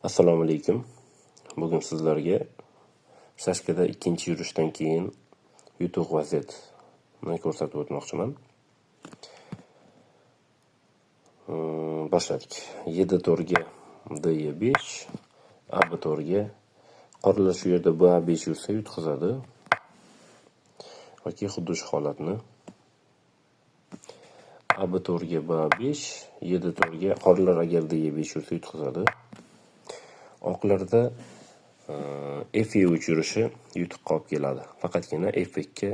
Assalomu alaykum. Bugun sizlarga Shashkada ikkinchi yurishdan keyin yutuq vaziyatini ko'rsatib o'tmoqchiman. Boshladik. 7 to'rga D5, AB to'rga qorilar shu yerda B5 yursa yutqizadi. Yoki xuddi shu holatni AB to'rga B5, 7 to'rga qorilar agar D5 yursa yutqizadi. Oqlarda F3 yurishi yutuqqa olib keladi. Faqatgina F2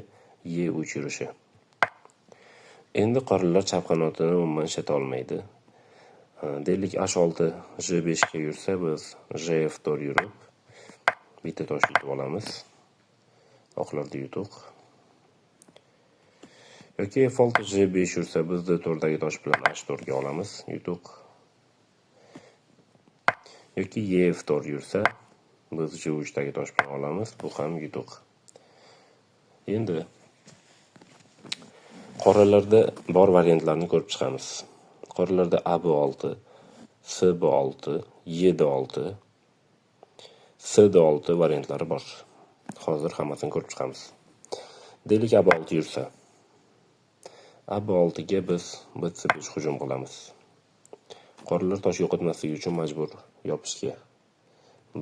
E3 yurishi. Endi qorilar chap qanotini umuman ishlata olmaydi. Deylik H6 J5 ga yursa biz JF4 yurib bitta tosh yutib olamiz. Oqlarda yutuq. Yoki F6 J5 yursa biz D4dagi tosh bilan H4 ga olamiz, yutuq. Yoki EF4 yursa biz J3dagi tosh bilan olamiz, bu ham yutuq. Endi qoralarda bor variantlarni ko'rib chiqamiz. Qoralarda AB6, CB6, YD6, CD6 variantlari bor. Hozir hammasini ko'rib chiqamiz. Deylik AB6 yursa, AB6 ga biz BC5 hujum qilamiz. Qoralar tosh yo'qotmasligi uchun majbur yopishga.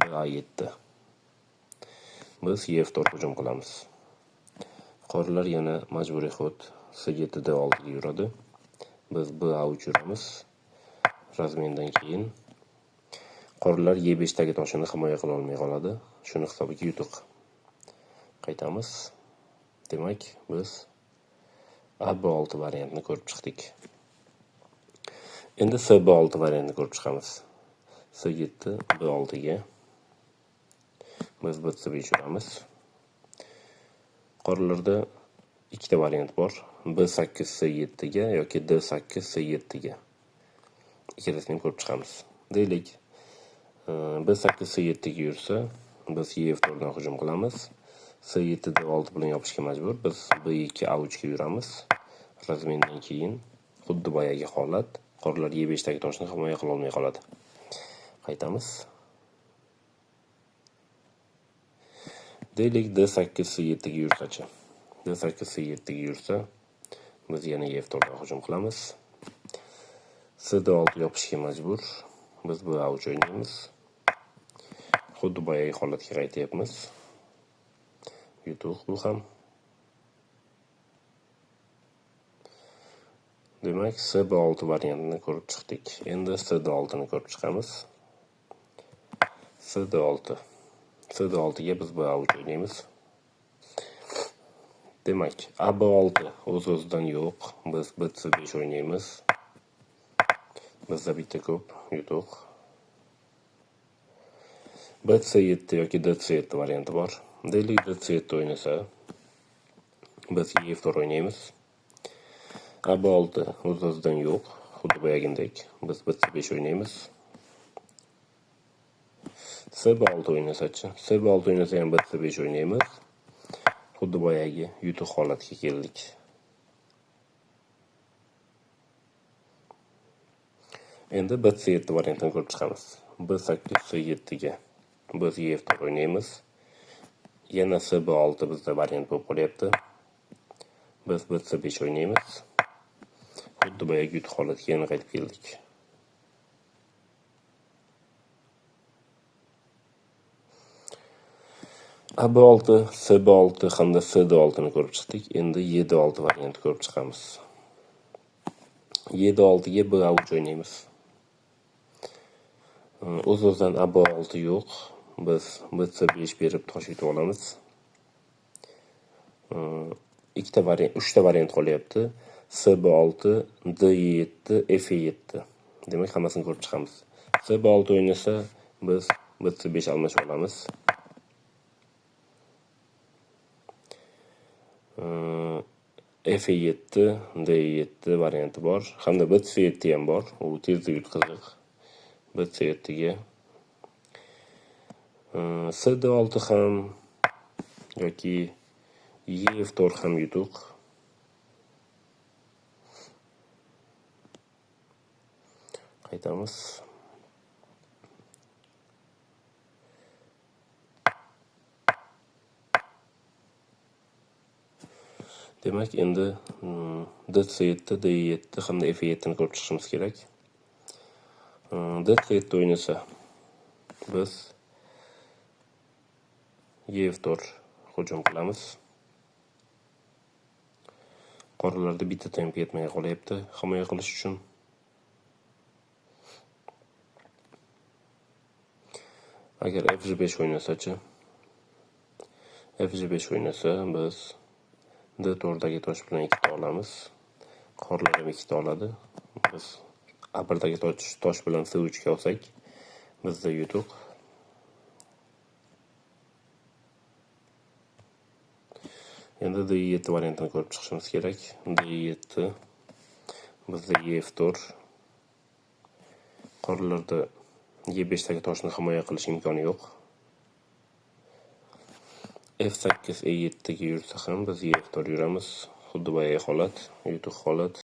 BA7. Biz E4 hujum qilamiz. Qorilar yana majburiy xod C7 D6 ga yuradi. Biz BA3 yuramiz. Razmendan keyin qorilar E5dagi toshini himoya qila olmay qoladi. Shuni hisobiga yutuq. Qaytamiz. Demak, biz AB6 variantini ko'rib chiqdik. Endi CB6 variantini ko'rib chiqamiz. C7 B6 ga biz BC5 yuramiz. Qorilarda ikkita variant bor. B8 C7 ga yoki D8 C7 ga. Ikkitasini ko'rib chiqamiz. Deylik, B8 C7 ga yursa, biz E4 dan hujum qilamiz. C7 D6 bilan yopishga majbur. Biz B2 A3 ga yuramiz. Razmendan keyin xuddi boyagi holat, qorilar E5dagi toshni himoya qila olmay qoladi. Qaytamiz. Deylik D8 C7 ga yursa-chi. D8 C7 ga yursa, biz yana E4 dan hujum qilamiz. CD6 yopishga majbur. Biz B3 o'ynaymiz. Xuddi boyagi holatga qaytyapmiz. Yutuq bu ham. Demak, CB6 variantini ko'rib chiqdik. Endi CD6 ni ko'rib chiqamiz. CD6 ga biz B3 o'ynaymiz. Demak, AB6 o'z-o'zidan yo'q. Biz BC5 o'ynaymiz. Bizda bitta ko'p, yutuq. BC7 yoki DC7 varianti bor. Deylik DC7 o'ynasa, biz E4 o'ynaymiz. AB6 o'z-o'zidan yo'q, xuddi boyagindek. Biz BC5 o'ynaymiz. CB6 o'ynasa-chi? CB6 o'ynasa ham BC5 o'ynaymiz. Xuddi boyagi yutuq holatga keldik. Endi BC7 variantini ko'rib chiqamiz. B8 C7 ga biz E4 o'ynaymiz. Yana CB6 bizda variant bo'lib qolyapti. Biz BC5 o'ynaymiz. Xuddi boyagi yutuq holatga yana qaytib keldik. AB6, CB6 hamda CD6 ni ko'rib chiqdik. Endi YD6 variantini ko'rib chiqamiz. YD6 ga B3 o'ynaymiz. O'z-o'zidan AB6 yo'q. Biz BC5 berib tosh yutib olamiz. Uchta variant qolyapti. CB6, D7, F7. Demak, hammasini ko'rib chiqamiz. CB6 o'ynasa, biz BC5 almashib olamiz. F7, D7 varianti bor. Hamda BC7 ham bor. U tezlik qiziq. BC7 ga CD6 ham yoki E4 ham yutuq. Qaytamiz. Demak, endi D7, D7 hamda F7 ni ko'rib chiqishimiz kerak. D7 o'ynasa biz E4 hujum qilamiz. Qoralarda bitta temp yetmay qolyapti himoya qilish uchun. Agar F5 o'ynasa-chi? F5 o'ynasa biz D4dagi tosh bilan 2 olamiz. Qorlar ham 2 oladi. Biz A1dagi tosh bilan C3 ga olsak, bizda yutuq. Endi D7 variantini ko'rib chiqishimiz kerak. D7 bizda E4. Qoralarda E5dagi toshni himoya qilish imkoni yo'q. F8 E7 ga yursa ham biz E4 yuramiz. Xuddi boyagi holat, yutuq holat.